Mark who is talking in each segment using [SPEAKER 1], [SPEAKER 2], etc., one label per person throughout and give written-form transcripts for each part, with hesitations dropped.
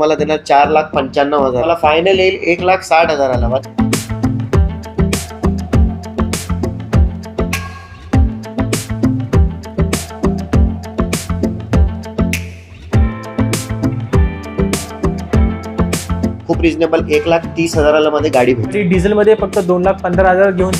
[SPEAKER 1] तुम्हाला देणार 4,95,000. मला फायनल येईल 1,60,000ला. खूप रिजनेबल 1,30,000ला मध्ये गाडी भेटते.
[SPEAKER 2] डिझेल मध्ये फक्त 2,15,000 घेऊन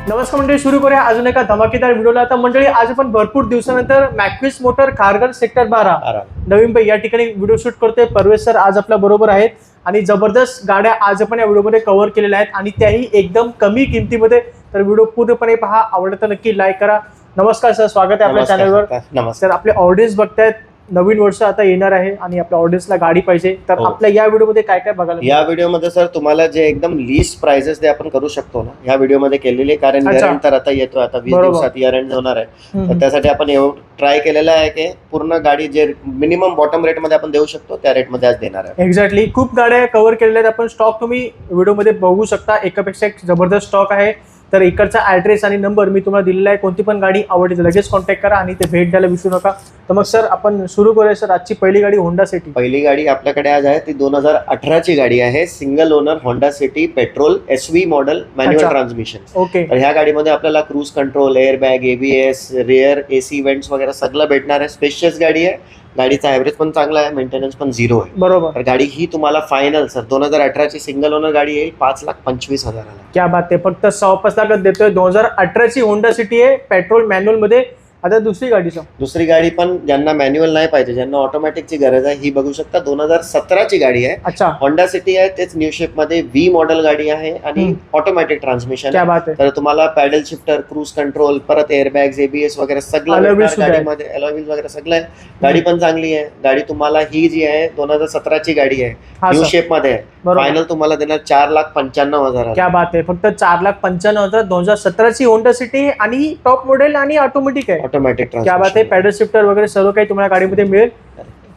[SPEAKER 2] नमस्कार मंडळी, सुरू करूया अजून एका धमाकेदार व्हिडिओला. आता मंडळी, आज आपण भरपूर दिवसानंतर मॅक्विस मोटर खारघर सेक्टर 12 नवी मुंबई या ठिकाणी व्हिडिओ शूट करतोय. परवेश सर आज आपल्या बरोबर आहेत आणि जबरदस्त गाड्या आज आपण या व्हिडिओमध्ये कव्हर केलेल्या आहेत आणि त्याही एकदम कमी किमतीमध्ये. तर व्हिडिओ पूर्णपणे पहा, आवडलं तर नक्की लाईक करा. नमस्कार सर, स्वागत आहे आपल्या चॅनलवर.
[SPEAKER 1] नमस्कार.
[SPEAKER 2] तर आपले ऑडियन्स बघतायत, नवीन वर्ष आता येणार आहे आणि आपल्या ऑडियन्सला गाडी पाहिजे, तर आपल्या या व्हिडिओमध्ये काय काय बघायला?
[SPEAKER 1] या व्हिडिओमध्ये सर तुम्हाला जे एकदम लीस्ट प्राइसेस ते आपण करू शकतो ना, या व्हिडिओमध्ये केलेले. कारण इयर एंड तर आता येतो, आता 20 दिवसात इयर एंड होणार आहे. तर त्यासाठी आपण ट्राय केलेलं आहे की पूर्ण गाडी जे मिनिमम बॉटम रेट मध्ये आपण देऊ शकतो त्या रेट मध्ये आज देणार आहे.
[SPEAKER 2] एक्झॅक्टली. खूप गाड्या कव्हर केलेल्या आहेत आपण. स्टॉक तुम्ही व्हिडिओमध्ये बघू शकता, एकापेक्षा एक जबरदस्त स्टॉक आहे. तर इकडचा ऍड्रेस आणि नंबर मी तुम्हाला दिलेला आहे. कोणती पण गाडी आवडली तर लगेच कॉन्टॅक्ट करा आणि ते भेट द्यायला विसरू नका. तर मग सर आपण सुरू करूया. सर आजची पहिली गाडी होंडा सिटी.
[SPEAKER 1] पहिली गाडी आपल्याकडे आज आहे ती 2018ची गाडी आहे. Single owner Honda city petrol SV model manual transmission.
[SPEAKER 2] Okay.
[SPEAKER 1] तर ह्या गाडीमध्ये आपल्याला cruise control, airbag, ABS, rear AC events वगैरे सगळं भेटणार आहे. स्पेशियस गाडी आहे. गाडीचा ॲव्हरेज पण चांगला आहे, मेंटेनन्स पण 0 आहे.
[SPEAKER 2] बरोबर.
[SPEAKER 1] तर गाडी ही तुम्हाला फायनल सर 2018ची सिंगल ओनर गाडी येईल 5,25,000ला.
[SPEAKER 2] क्या बात आहे, फक्त 6-5 लाखात देतोय. 2018ची होंडा सिटी आहे, पेट्रोल मॅन्युअल मध्ये. आता दुसरी गाडी सर.
[SPEAKER 1] दुसरी गाडी पण ज्यांना मॅन्युअल नाही पाहिजे, ज्यांना ऑटोमॅटिकची गरज आहे, ही बघू शकता. 2017ची गाडी आहे.
[SPEAKER 2] अच्छा.
[SPEAKER 1] होंडा सिटी आहे, तेच न्यू शेप मध्ये V मॉडेल गाडी आहे आणि ऑटोमॅटिक ट्रान्समिशन.
[SPEAKER 2] क्या बात आहे.
[SPEAKER 1] तर तुम्हाला पॅडल शिफ्टर, क्रूज कंट्रोल, परत एअरबॅग्स, ABS वगैरे सगळं गाडीमध्ये, अलॉय व्हील्स वगैरे सगळं आहे. गाडी पण चांगली आहे. गाडी तुम्हाला ही जी आहे 2017ची गाडी आहे, न्यू शेप मध्ये आहे. फायनल तुम्हाला देणार 4,95,000.
[SPEAKER 2] क्या बात आहे, फक्त 4,95,000. 2017ची होंडा सिटी आणि टॉप मॉडेल आणि ऑटोमॅटिक आहे.
[SPEAKER 1] ऑटोमॅटिक
[SPEAKER 2] क्या बात आहे. पॅडल शिफ्टर वगैरे सर्व काही तुम्हाला गाडीमध्ये मिळेल.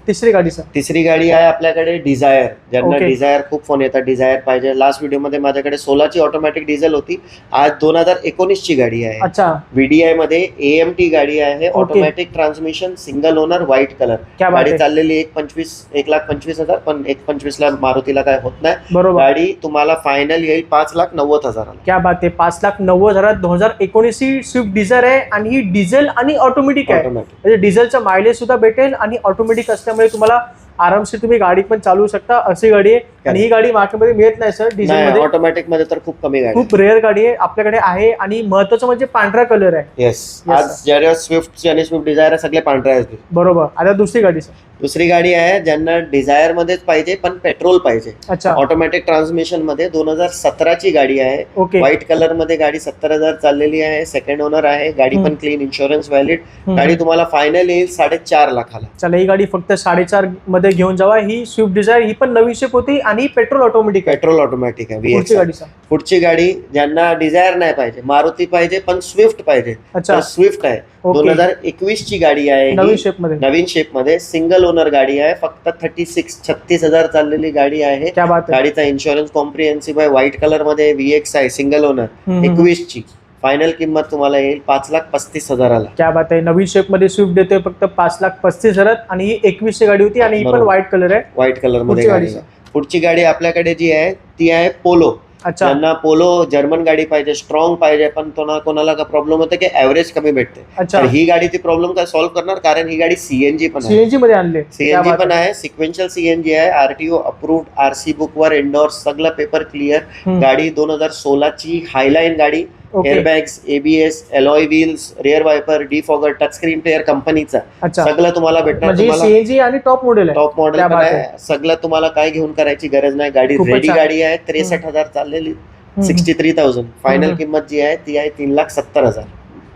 [SPEAKER 2] तिसरी गाडी सर.
[SPEAKER 1] तिसरी गाडी आहे आपल्याकडे डिझायर. ज्यांना डिझायर खूप फोन येतात, डिझायर पाहिजे. लास्ट व्हिडिओमध्ये माझ्याकडे 16ची ऑटोमॅटिक डिझेल होती. आज 2019ची गाडी आहे.
[SPEAKER 2] अच्छा.
[SPEAKER 1] VDI मध्ये AMT गाडी आहे, automatic transmission, single owner, white colour. गाडी चाललेली 1,25,000, पण 1,25,000ला मारुतीला काय होत नाही.
[SPEAKER 2] बरोबर.
[SPEAKER 1] गाडी तुम्हाला फायनल येईल 5,90,000.
[SPEAKER 2] क्या बात आहे, 5,90,000. 2019ची स्विफ्ट डिझायर आहे आणि ही डिझेल आणि ऑटोमॅटिक आहे. म्हणजे डिझेलचं मायलेज सुद्धा भेटेल आणि ऑटोमॅटिक असल्यामुळे तुम्हाला आरामशीर तुम्ही गाडी पण चालवू शकता, अशी गाडी आहे. आणि ही गाडी मार्केटमध्ये मिळत नाही सर डिझेल मध्ये.
[SPEAKER 1] ऑटोमॅटिक मध्ये तर खूप कमी गाडी,
[SPEAKER 2] खूप रेअर गाडी आहे, आपल्याकडे आहे. आणि महत्वाचं म्हणजे पांढरा कलर आहे.
[SPEAKER 1] येस. आज ज्या स्विफ्ट आणि स्विफ्ट डिझायर सगळे पांढरे आहेत. बरोबर.
[SPEAKER 2] आता दुसरी गाडी सर.
[SPEAKER 1] दुसरी गाडी आहे ज्यांना डिझायर मध्येच पाहिजे पण पेट्रोल पाहिजे.
[SPEAKER 2] अच्छा.
[SPEAKER 1] ऑटोमॅटिक ट्रान्समिशन मध्ये 2017ची गाडी आहे.
[SPEAKER 2] ओके.
[SPEAKER 1] व्हाईट कलर मध्ये गाडी 70,000 चाललेली आहे. सेकंड ओनर आहे. गाडी पण क्लीन, इन्शुरन्स व्हॅलिड. गाडी तुम्हाला फायनल येईल 4.5 लाखाला.
[SPEAKER 2] चला, ही गाडी फक्त 4.5 मध्ये घेऊन जावा. ही स्विफ्ट डिझायर, ही पण नवीन शेप होती आणि पेट्रोल ऑटोमॅटिक आहे.
[SPEAKER 1] पेट्रोल ऑटोमॅटिक आहे.
[SPEAKER 2] पुढची गाडी सर.
[SPEAKER 1] पुढची गाडी ज्यांना डिझायर नाही पाहिजे, मारुती पाहिजे पण स्विफ्ट पाहिजे. अच्छा. स्विफ्ट आहे. 2021ची गाडी आहे. नवीन शेप मध्ये सिंगल ओनर गाडी आहे. फक्त 36,000 चाललेली गाडी आहे. गाडीचा इन्शुरन्स कॉम्प्रिहेन्सिव्ह आहे. व्हाईट कलर मध्ये VX आहे, सिंगल ओनर. 21ची फायनल किंमत तुम्हाला येईल 5,35,000ला.
[SPEAKER 2] क्या बात आहे. नवीन शेप मध्ये स्विफ्ट देतोय फक्त 5,35,000 आणि ही 21ची गाडी होती आणि ही पण व्हाईट कलर आहे.
[SPEAKER 1] व्हाईट कलर मध्ये गाडी. पुढची गाडी आपल्याकडे जी आहे ती आहे पोलो. ज्यांना पोलो जर्मन गाडी पाहिजे, स्ट्रॉंग पाहिजे, पण कोणाला का प्रॉब्लेम होतं की ऍव्हरेज कमी भेटते. तर ही गाडी ती प्रॉब्लेम काय सॉल्व्ह करणार, कारण ही गाडी CNG पण आहे.
[SPEAKER 2] CNG मध्ये आणले.
[SPEAKER 1] CNG पण आहे, सिक्वेन्शियल CNG आहे. RTO अप्रूव्ड, RC बुक वर एंडोर्स, सगळं पेपर क्लिअर. गाडी 2016ची हायलाईन गाडी. Airbags, ABS, alloy wheels, rear wiper, defogger, touch screen player कंपनीचा सगळं तुम्हाला भेटणार.
[SPEAKER 2] CNG आणि टॉप मॉडेल आहे.
[SPEAKER 1] टॉप मॉडेल आहे. सगळं तुम्हाला काय घेऊन करायची गरज नाही. गाडी रेडी गाडी आहे. 63,000 चाललेली, 63,000. फायनल किंमत जी आहे ती आहे 3,70,000.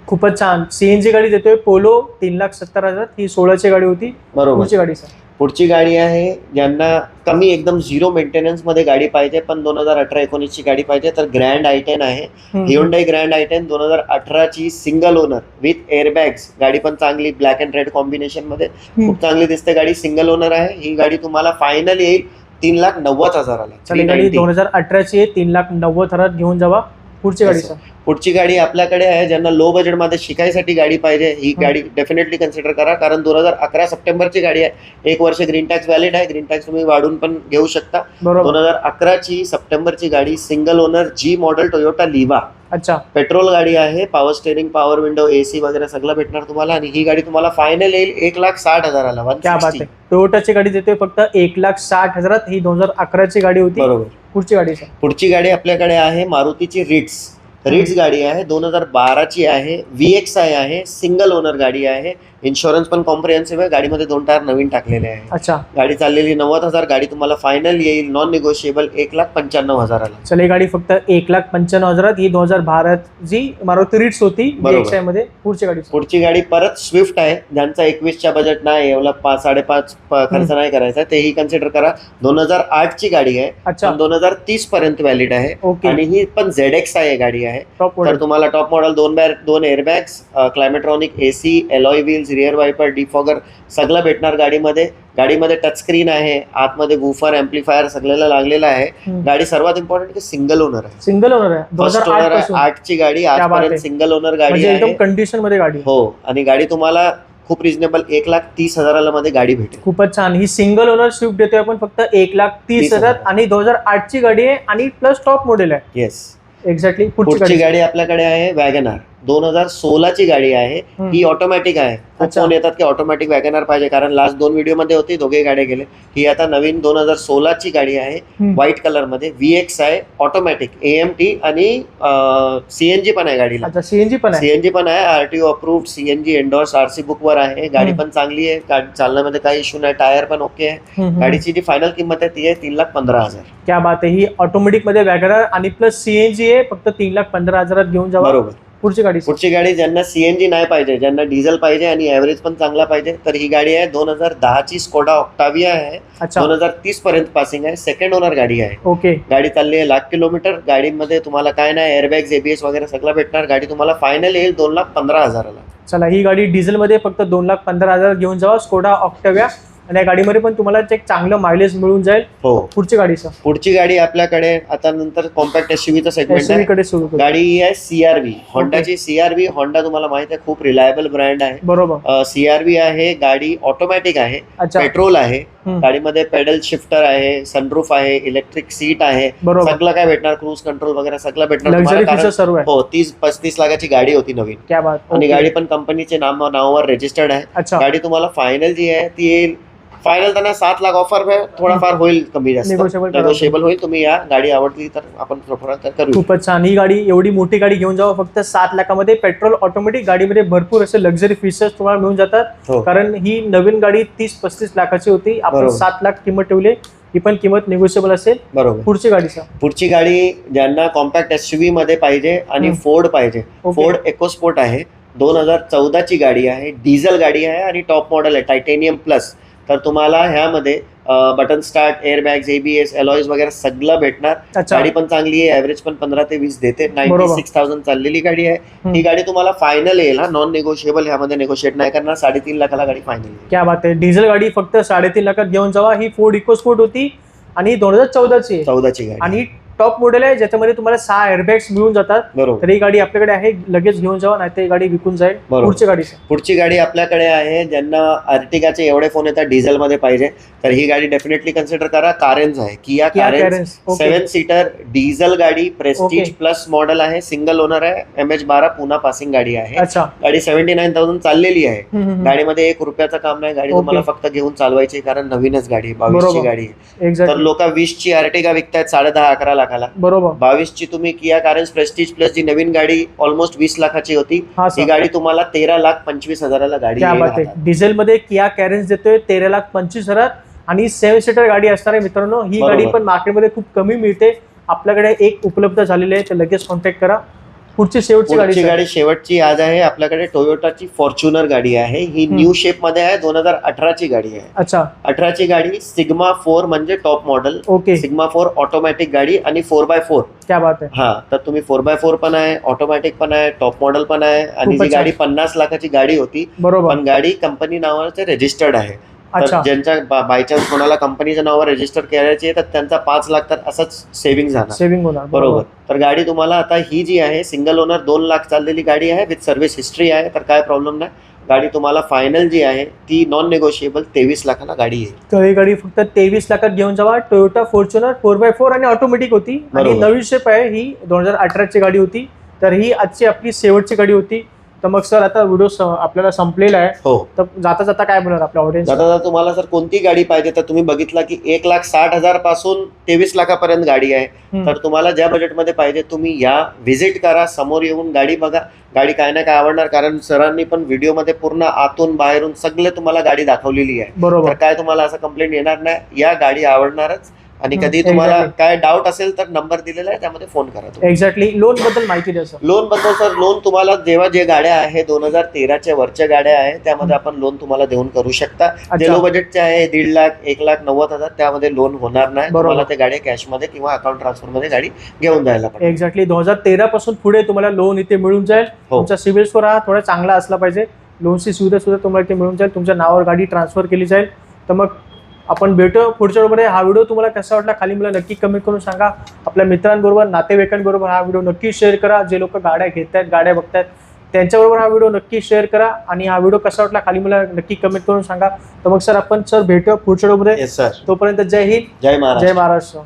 [SPEAKER 2] खूपच छान. CNG गाडी देतोय पोलो 3,70,000. ही 16ची गाडी होती.
[SPEAKER 1] बरोबर.
[SPEAKER 2] गाडी सर.
[SPEAKER 1] पुढची गाडी आहे ज्यांना कमी एकदम 0 मेंटेनन्स मध्ये गाडी पाहिजे पण 2018-19ची गाडी पाहिजे, तर ग्रँड I10 आहे. Hyundai ग्रँड I10 2018ची सिंगल ओनर विथ एअरबॅग्स. गाडी पण चांगली, ब्लॅक अँड रेड कॉम्बिनेशन मध्ये खूप चांगली दिसते. गाडी सिंगल ओनर आहे. ही गाडी तुम्हाला फायनल येईल 3,90,000ला.
[SPEAKER 2] गाडी 2018ची आहे. 3,90,000 घेऊन जावा. पुढची गाडी सर.
[SPEAKER 1] पुढची गाडी आपल्याकडे आहे, ज्यांना लो बजेटमध्ये शिकायसाठी गाडी पाहिजे ही गाडी डेफिनेटली कन्सिडर करा, कारण 2011 सप्टेंबरची गाडी आहे. 1 वर्ष ग्रीन टॅक्स व्हॅलिड आहे. ग्रीन टॅक्स तुम्ही वाढून पण घेऊ शकता. 2011ची सप्टेंबरची गाडी, सिंगल ओनर जी मॉडेल टोयोटा लिव्हा.
[SPEAKER 2] अच्छा.
[SPEAKER 1] पेट्रोल गाडी आहे. Power steering, power window, AC वगैरे सगळं भेटणार तुम्हाला. आणि ही गाडी तुम्हाला फायनल येईल 1,60,000ला.
[SPEAKER 2] क्या बात आहे. टोयोटाची गाडी देतोय फक्त 1,60,000. ही 2011ची गाडी होती.
[SPEAKER 1] बरोबर.
[SPEAKER 2] पुढची गाडी सर.
[SPEAKER 1] पुढची गाडी आपल्याकडे आहे मारुतीची रिट्स गाडी आहे. 2012ची आहे. VXI आहे. सिंगल ओनर गाडी आहे. इन्शुरन्स पण कॉम्प्रिहेन्सिव्ह आहे. गाडीमध्ये 2 टायर नवीन टाकलेले आहे.
[SPEAKER 2] अच्छा.
[SPEAKER 1] गाडी चाललेली 90,000. गाडी तुम्हाला फायनल येईल नॉन निगोशिएबल 1,95,000ला.
[SPEAKER 2] चल, ही गाडी फक्त 1,95,000. ही 2012ची मारुती रिट्स होती VXI मध्ये. पुढची गाडी परत स्विफ्ट आहे. ज्यांचा 21च्या बजेट नाही, एवढा 5-5.5 खर्च नाही करायचा, तेही कन्सिडर करा. 2008ची गाडी आहे. 2030 पर्यंत व्हॅलिड आहे. आणि ही पण ZXI आहे गाडी आहे. तर तुम्हाला top model 2 airbags, climatronic AC, alloy wheels, rear wiper, defogger सगळं भेटणार गाडीमध्ये. गाडीमध्ये टचस्क्रीन आहे. आतमध्ये वूफर, एम्प्लिफायर सगळ्याला लागलेला आहे. गाडी सर्वात इम्पॉर्टंट की सिंगल ओनर आहे. सिंगल ओनर आहे.
[SPEAKER 1] 2008ची गाडी, आजपर्यंत सिंगल ओनर गाडी आहे.
[SPEAKER 2] एकदम कंडिशन मध्ये गाडी.
[SPEAKER 1] हो. आणि गाडी तुम्हाला खूप रिजनेबल 1,30,000ला मध्ये गाडी भेटेल.
[SPEAKER 2] खूपच छान. ही सिंगल ओनर स्विफ्ट देतोय आपण फक्त 1,30,000. आणि 2008ची गाडी आहे आणि प्लस टॉप मॉडेल आहे.
[SPEAKER 1] Yes,
[SPEAKER 2] exactly.
[SPEAKER 1] पुढची गाडी आपल्याकडे आहे वॅगनार. 2016ची गाडी आहे. ही ऑटोमॅटिक आहे. खूप फोन येतात की ऑटोमॅटिक वॅगनार पाहिजे, कारण लास्ट 2 व्हिडिओ मध्ये होती, दोघे गाड्या गेले. ही आता नवीन 2016ची गाडी आहे. व्हाईट कलर मध्ये. VXI ऑटोमॅटिक, AMT आणि CNG पण आहे गाडीला. CNG पण आहे. RTO approved, CNG endorse, RC book वर आहे. गाडी पण चांगली आहे. गाडी चालण्यामध्ये काही इश्यू नाही. टायर पण ओके आहे. गाडीची जी फायनल किंमत आहे ती आहे 3,15,000.
[SPEAKER 2] क्या बात आहे. ही ऑटोमॅटिक मध्ये वॅगनार आणि प्लस CNG आहे. फक्त 3,15,000 घेऊन जावा.
[SPEAKER 1] बरोबर. पुढची गाडी ज्यांना CNG नाही पाहिजे, ज्यांना डिझेल पाहिजे आणि ऍव्हरेज पण चांगला पाहिजे, तर ही गाडी आहे. 2010ची स्कोडा ऑक्टाविया आहे. 2030 पर्यंत पासिंग आहे. सेकंड ओनर गाडी आहे.
[SPEAKER 2] ओके.
[SPEAKER 1] गाडी चालली आहे 1,00,000 किलोमीटर. गाडीमध्ये तुम्हाला काय नाही, एअरबॅग्स, ABS वगैरे सगळं भेटणार. गाडी तुम्हाला फायनल येईल 2,15,000ला.
[SPEAKER 2] चला, ही गाडी डिझेल मध्ये फक्त 2,15,000 घेऊन जावा. Skoda Octavia. आणि या गाडीमध्ये पण तुम्हाला एक चांगलं मायलेज मिळून जाईल.
[SPEAKER 1] हो.
[SPEAKER 2] पुढची
[SPEAKER 1] गाडी आपल्याकडे आता नंतर कॉम्पॅक्ट SUVचं सेगमेंट आहे. गाडी आहे CRV. होंडाची CRV. होंडा तुम्हाला माहिती आहे खूप रिलायबल ब्रँड आहे.
[SPEAKER 2] बरोबर.
[SPEAKER 1] CRV आहे. गाडी ऑटोमॅटिक आहे. पेट्रोल आहे. गाडीमध्ये पेडल शिफ्टर आहे, सनरूफ आहे, इलेक्ट्रिक सीट आहे. सगळं काय भेटणार, क्रूज कंट्रोल वगैरे सगळं भेटणार. हो. 30-35 लाखाची गाडी होती नवीन. आणि गाडी पण कंपनीचे नावावर रजिस्टर्ड आहे. गाडी तुम्हाला फायनल जी आहे ती येईल. फायनल त्यांना 7 लाख ऑफर थोडाफार होईल, कमी जास्त निगोशिएबल होईल. तुम्ही या, गाडी आवडली तर आपण करू.
[SPEAKER 2] खूपच छान. ही गाडी, एवढी मोठी गाडी घेऊन जावा फक्त 7 लाखामध्ये. Petrol automatic. गाडीमध्ये भरपूर असे लक्झरी फीचर्स तुम्हाला मिळून जातात. कारण ही नवीन गाडी 30-35 लाखाची होती. आपण 7 लाख किंमत ठेवली. ही पण किंमत निगोशिएबल असेल.
[SPEAKER 1] बरोबर. पुढची गाडी ज्यांना कॉम्पॅक्ट SUV मध्ये पाहिजे आणि फोर्ड पाहिजे. फोर्ड इकोस्पोर्ट आहे. 2014ची गाडी आहे. डिझेल गाडी आहे आणि टॉप मॉडेल आहे, टायटेनियम प्लस. तर तुम्हाला ह्यामध्ये बटन स्टार्ट, एअरबॅग्स, ABS, अलॉईज वगैरे सगळं भेटणार. गाडी पण चांगली आहे. ऍव्हरेज पण 15 ते 20 देते. 96,000 चाललेली गाडी आहे. ही गाडी तुम्हाला फायनल येईल. नॉन निगोशिएबल, ह्यामध्ये निगोशिएट नाही करणार. 3.5 लाखाला गाडी फायनल येईल.
[SPEAKER 2] क्या बात आहे. डिझेल गाडी फक्त 3.5 लाखात घेऊन जावा. ही फोर्ड इकोस्पोर्ट होती आणि 2014ची
[SPEAKER 1] गाडी
[SPEAKER 2] आणि टॉप मॉडेल आहे, ज्याच्यामध्ये तुम्हाला 6 एअरबॅग्स मिळून जातात. तर ही गाडी आपल्याकडे आहे. लगेच घेऊन जावा, नाही तर ही गाडी विकून जाईल.
[SPEAKER 1] पुढची गाडी आपल्याकडे आहे. ज्यांना अर्टिगाचे एवढे फोन येतात डिझेल मध्ये पाहिजे, तर ही गाडी डेफिनेटली कन्सिडर करा. कारेन्स आहे. किया कारेन्स 7 सीटर डिझेल गाडी, प्रेस्टीज प्लस मॉडेल आहे. सिंगल ओनर आहे. MH12 पुन्हा पासिंग गाडी आहे. गाडी 79,000 चाललेली आहे. गाडीमध्ये 1 रुपयाचं काम नाही. गाडी तुम्हाला फक्त घेऊन चालवायची, कारण नवीनच गाडी, 22ची गाडी आहे. तर लोक 20ची अर्टिगा विकतायत 10.5-11 लाखाला.
[SPEAKER 2] बरोबर.
[SPEAKER 1] 22ची तुम्ही किया कारेन्स प्रेस्टीज प्लस जी नवीन गाडी ऑलमोस्ट 20 लाखाची होती, ही गाडी तुम्हाला 13,25,000ला गाडी.
[SPEAKER 2] डिझेल मध्ये किया कारेन्स देतोय 13,25,000 आणि 7 सीटर गाडी असणार आहे. मित्रांनो, ही गाडी पण मार्केटमध्ये खूप कमी मिळते. आपल्याकडे एक उपलब्ध झालेली आहे, तर लगेच कॉन्टॅक्ट करा. शेवटची
[SPEAKER 1] गाडी आज आहे आपल्याकडे टोयोटाची फॉर्च्युनर गाडी आहे. ही न्यू शेप मध्ये आहे. 2018ची गाडी आहे. 18ची गाडी सिग्मा 4 म्हणजे टॉप मॉडेल. सिग्मा 4 ऑटोमॅटिक गाडी आणि 4x4.
[SPEAKER 2] क्या बात आहे.
[SPEAKER 1] हा, तर तुम्ही 4x4 पण आहे, ऑटोमॅटिक पण आहे, टॉप मॉडेल पण आहे. आणि ही गाडी 50 लाखाची गाडी होती, पण गाडी कंपनी नावाचे रजिस्टर्ड आहे. तर ज्यांच्या बाय चान्स कोणाला कंपनीच्या नावावर रजिस्टर करायची आहे तर त्यांचा 5 लाख तर असंच सेव्हिंग होणार. बरोबर. तर गाडी तुम्हाला आता ही जी आहे सिंगल ओनर 2 लाख चाललेली गाडी आहे, विथ सर्व्हिस हिस्ट्री आहे, तर काय प्रॉब्लेम नाही. गाडी तुम्हाला फायनल जी आहे ती नॉन नेगोशिएबल 23 लाखाला गाडी आहे.
[SPEAKER 2] तर ही गाडी फक्त 23 लाखात घेऊन जावा. टोयोटा फॉर्च्युनर 4x4 आणि ऑटोमॅटिक होती आणि नवीन शेप आहे. ही 2018 ची गाडी होती. तर ही आजची आपली शेवटची गाडी होती. तर मग सर आता व्हिडिओ आपल्याला संपलेला आहे.
[SPEAKER 1] हो.
[SPEAKER 2] तर जाता जाता काय बोलणार आपल्या ऑडियन्स?
[SPEAKER 1] जाता तुम्हाला जर कोणती गाडी पाहिजे तर तुम्ही बघितला की 1,60,000 पासून 23 लाखापर्यंत गाडी आहे. तर तुम्हाला ज्या बजेटमध्ये पाहिजे तुम्ही या व्हिजिट करा, समोर येऊन गाडी बघा. गाडी काय ना काय आवडणार, कारण सरांनी पण व्हिडिओमध्ये पूर्ण आतून बाहेरून सगळे तुम्हाला गाडी दाखवलेली आहे.
[SPEAKER 2] बरोबर.
[SPEAKER 1] तर काय तुम्हाला असं कंप्लेंट येणार नाही, या गाडी आवडणारच. आणि कधी तुम्हाला काय डाऊट असेल तर नंबर दिलेला आहे त्यामध्ये फोन करा.
[SPEAKER 2] एक्झॅक्टली. लोन बद्दल माहिती द्या सर.
[SPEAKER 1] लोन बद्दल सर, लोन तुम्हाला जेव्हा जे गाड्या आहे 2013च्या वरच्या गाड्या आहे त्यामध्ये आपण लोन तुम्हाला देऊन करू शकता. जे लो बजेटचे आहे 1.5 लाख 1,90,000 त्यामध्ये लोन होणार नाही. तुम्हाला ते गाडी कॅशमध्ये किंवा अकाउंट ट्रान्सफर मध्ये गाडी घेऊन जायला पाहिजे.
[SPEAKER 2] एक्झॅक्टली. 2013 पासून पुढे तुम्हाला लोन इथे मिळून जाईल. तुमचा सिबिल स्कोर हा थोडा चांगला असला पाहिजे. लोनची सुविधा सुद्धा तुम्हाला इथे मिळून जाईल. तुमच्या नावावर गाडी ट्रान्सफर केली जाईल. तर मग आपण भेटू पुढच्या व्हिडिओमध्ये. हा व्हिडिओ तुम्हाला कसा वाटला खाली मला नक्की कमेंट करून सांगा. आपल्या मित्रांबरोबर नातेवाईकांबरोबर हा व्हिडिओ नक्की शेअर करा. जे लोक गाड्या घेत आहेत, गाड्या बघतायत, त्यांच्याबरोबर हा व्हिडिओ नक्की शेअर करा. आणि हा व्हिडिओ कसा वाटला खाली मला नक्की कमेंट करून सांगा. तर मग सर आपण भेटू पुढच्या व्हिडिओमध्ये.
[SPEAKER 1] Yes sir.
[SPEAKER 2] तोपर्यंत जय हिंद,
[SPEAKER 1] जय महाराष्ट्र.
[SPEAKER 2] जय महाराष्ट्र.